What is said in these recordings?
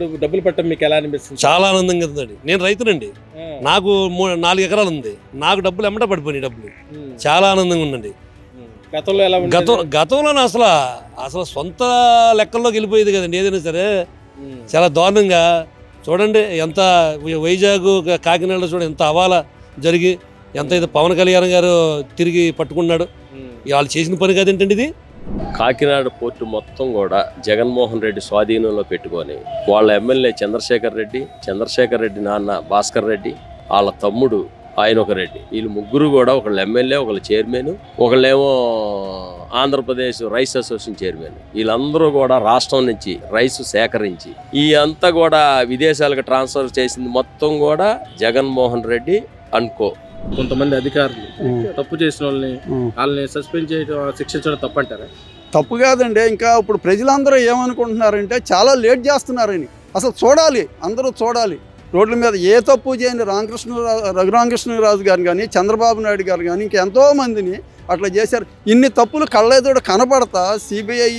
ఇప్పుడు డబ్బులు పట్టడం మీకు ఎలా అనిపిస్తుంది? చాలా ఆనందంగా ఉందండి. నేను రైతునండి, ఆ, నాకు 4 ఎకరాలు ఉంది. నాకు డబ్బులు ఎమ్మట పడిపోయినాయి డబ్బులు. ఉమ్, చాలా ఆనందంగా ఉందండి. ఉమ్. గతంలో ఎలా ఉండేది? గతంలో అసలు సొంత లెక్కల్లోకి వెళ్ళిపోయేది కదండి ఏదైనా సరే. ఉమ్, చాలా దారుణంగా చూడండి, ఎంత వైజాగ్ కాకినాడలో చూడండి ఎంత అవాలా జరిగి ఎంత అయితే పవన్ కళ్యాణ్ గారు తిరిగి పట్టుకున్నాడు. ఉమ్. వాళ్ళు చేసిన పని కాదేంటండి ఇది. కాకినాడ పోర్టు మొత్తం కూడా జగన్మోహన్ రెడ్డి స్వాధీనంలో పెట్టుకొని వాళ్ళ ఎమ్మెల్యే చంద్రశేఖర్ రెడ్డి నాన్న భాస్కర్ రెడ్డి, వాళ్ళ తమ్ముడు ఆయన ఒక రెడ్డి, వీళ్ళు ముగ్గురు కూడా ఒకళ్ళు ఎమ్మెల్యే, ఒకళ్ళు చైర్మన్, ఒకళ్ళేమో ఆంధ్రప్రదేశ్ రైస్ అసోసియేషన్ చైర్మన్. వీళ్ళందరూ కూడా రాష్ట్రం నుంచి రైస్ సేకరించి ఈ అంతా కూడా విదేశాలకు ట్రాన్స్ఫర్ చేసింది మొత్తం కూడా జగన్మోహన్ రెడ్డి అనుకో. కొంతమంది అధికారులు తప్పు చేసిన వాళ్ళని సస్పెండ్ చేయడం, శిక్షించడం తప్పంటారా? తప్పు కాదండి. ఇంకా ఇప్పుడు ప్రజలందరూ ఏమనుకుంటున్నారంటే చాలా లేట్ చేస్తున్నారని. అసలు చూడాలి, అందరూ చూడాలి. రోడ్ల మీద ఏ తప్పు చేయని రఘురామకృష్ణరాజు గారు కానీ, చంద్రబాబు నాయుడు గారు కానీ, ఇంకెంతో మందిని అట్లా చేశారు. ఇన్ని తప్పులు కళ్ళెదుట కనపడతా సిబిఐ,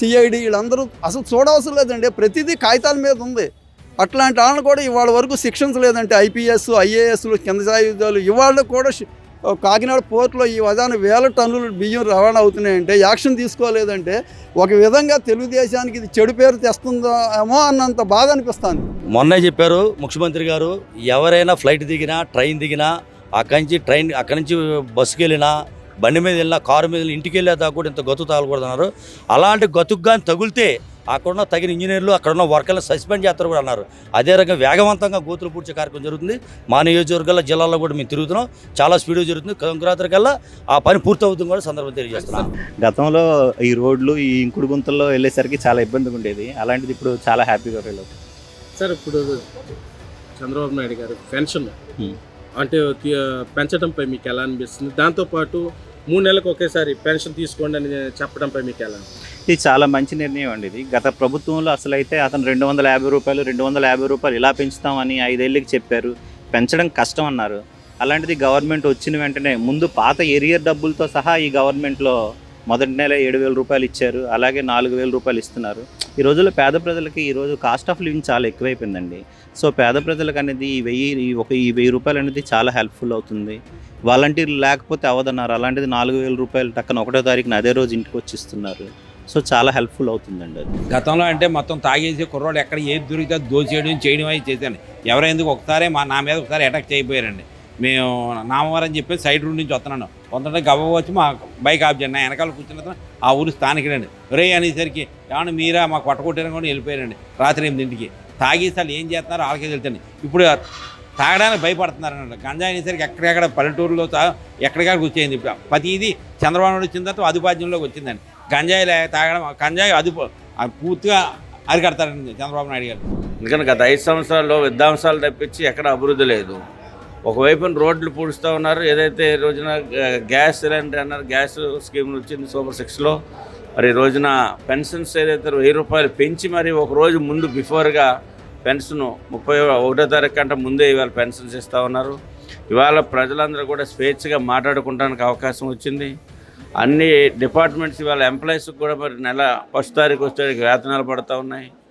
సిఐడి వీళ్ళందరూ అసలు చూడవసరం లేదండి. ప్రతిదీ కాగితాల మీద ఉంది. అట్లాంటి వాళ్ళని కూడా ఇవాళ వరకు శిక్షించలేదంటే ఐపీఎస్, ఐఏఎస్లు, కింద స్థాయి ఉద్యోగులు ఇవాళ కూడా కాకినాడ పోర్టులో ఈ విధానం 1000 టన్నులు బియ్యం రవాణా అవుతున్నాయంటే యాక్షన్ తీసుకోలేదంటే ఒక విధంగా తెలుగుదేశానికి ఇది చెడు పేరు తెస్తుందో ఏమో అన్నంత బాధ అనిపిస్తుంది. మొన్నే చెప్పారు ముఖ్యమంత్రి గారు, ఎవరైనా ఫ్లైట్ దిగినా, ట్రైన్ దిగినా, అక్కడి నుంచి బస్సుకి వెళ్ళినా, బండి మీద వెళ్ళినా, కారు మీద ఇంటికి వెళ్ళేదాకా కూడా ఇంత గతుకు తగలకూడదన్నారు. అలాంటి గతుకు కానీ తగిలితే అక్కడున్న తగిన ఇంజనీర్లు, అక్కడున్న వర్కర్లను సస్పెండ్ చేస్తారు కూడా అన్నారు. అదే రకంగా వేగవంతంగా గోతులు పూడ్చే కార్యక్రమం జరుగుతుంది. మా నియోజకవర్గాల జిల్లాలో కూడా మేము తిరుగుతున్నాం. చాలా స్పీడ్గా జరుగుతుంది. సంక్రాంతి కల్లా ఆ పని పూర్తవుతుంది కూడా సందర్భం తెలియజేస్తున్నాం. గతంలో ఈ రోడ్లు ఈ ఇంకుడు గుంతల్లో వెళ్ళేసరికి చాలా ఇబ్బందిగా ఉండేది. అలాంటిది ఇప్పుడు చాలా హ్యాపీగా ఫీల్ అవుతుంది. సార్, ఇప్పుడు చంద్రబాబు నాయుడు గారు పెన్షన్ అంటే పెంచడంపై మీకు ఎలా అనిపిస్తుంది? దాంతోపాటు 3 నెలలకు ఒకేసారి పెన్షన్ తీసుకోండి అని చెప్పడంపై మీకు ఎలా? ఇది చాలా మంచి నిర్ణయం అండి. ఇది గత ప్రభుత్వంలో అసలు అయితే అతను 250 రూపాయలు ఇలా పెంచుతామని 5 ఏళ్ళకి చెప్పారు. పెంచడం కష్టం అన్నారు. అలాంటిది గవర్నమెంట్ వచ్చిన వెంటనే ముందు పాత ఏరియర్ డబ్బులతో సహా ఈ గవర్నమెంట్లో మొదటి నెల 7,000 రూపాయలు ఇచ్చారు. అలాగే 4,000 రూపాయలు ఇస్తున్నారు. ఈ రోజుల్లో పేద ప్రజలకి ఈరోజు కాస్ట్ ఆఫ్ లివింగ్ చాలా ఎక్కువైపోయిందండి. సో పేద ప్రజలకు అనేది ఈ 1000 రూపాయలు అనేది చాలా హెల్ప్ఫుల్ అవుతుంది. వాలంటీర్లు లేకపోతే అవదన్నారు. అలాంటిది 4,000 రూపాయలు టక్కన 1వ తారీఖున అదే రోజు ఇంటికి వచ్చి ఇస్తున్నారు. సో చాలా హెల్ప్ఫుల్ అవుతుందండి అది. గతంలో అంటే మొత్తం తాగేసి కుర్రోడు ఎక్కడ ఏది దొరికితే దోచేయడం అవి చేశాను. ఎవరెందుకు ఒకసారి నా మీద ఒకసారి అటాక్ చేయబోయారండి. మేము నామవారం చెప్పి సైడ్ రూట్ నుంచి వస్తున్నాను. కొంత గవ్వ వచ్చి మా బైక్ ఆఫ్ చేయండి. నా వెనకాల కూర్చున్న ఆ ఊరు స్థానికుడండి. రే అనేసరికి ఏమన్నా మీరా మాకు పట్టకొట్టారని కూడా వెళ్ళిపోయారండి. రాత్రి 8ంటికి తాగేసాలు ఏం చేస్తున్నారో వాళ్ళకే తెలుసండి. ఇప్పుడు తాగడానికి భయపడుతున్నారన్నమాట. గంజాయి అనేసరికి ఎక్కడెక్కడ పల్లెటూరులో ఎక్కడికాడికి వచ్చేయింది. ఇప్పుడు ప్రతిదీ చంద్రబాబు నాయుడు వచ్చిన తర్వాత అదుపాద్యంలోకి వచ్చిందండి. గంజాయి అదుపు పూర్తిగా అరికడతారండి చంద్రబాబు నాయుడు గారు. ఎందుకంటే గత 5 సంవత్సరాల్లో విధ్వంసాలు తప్పించి ఎక్కడ అభివృద్ధి లేదు. ఒకవైపున రోడ్లు పూడుస్తూ ఉన్నారు. ఏదైతే ఈ రోజున గ్యాస్ సిలిండర్ అన్నారు, గ్యాస్ స్కీమ్ వచ్చింది సూపర్ 6లో. మరి ఈ రోజున పెన్షన్స్ ఏదైతే 1000 రూపాయలు పెంచి మరి ఒక రోజు ముందు బిఫోర్గా పెన్షన్ 31వ తారీఖు కంటే ముందే ఇవాళ పెన్షన్స్ ఇస్తూ ఉన్నారు. ఇవాళ ప్రజలందరూ కూడా స్వేచ్ఛగా మాట్లాడుకోవడానికి అవకాశం వచ్చింది. అన్ని డిపార్ట్మెంట్స్ ఇవాళ ఎంప్లాయీస్కి కూడా మరి నెల 1వ తారీఖు వేతనాలు పడుతూ ఉన్నాయి.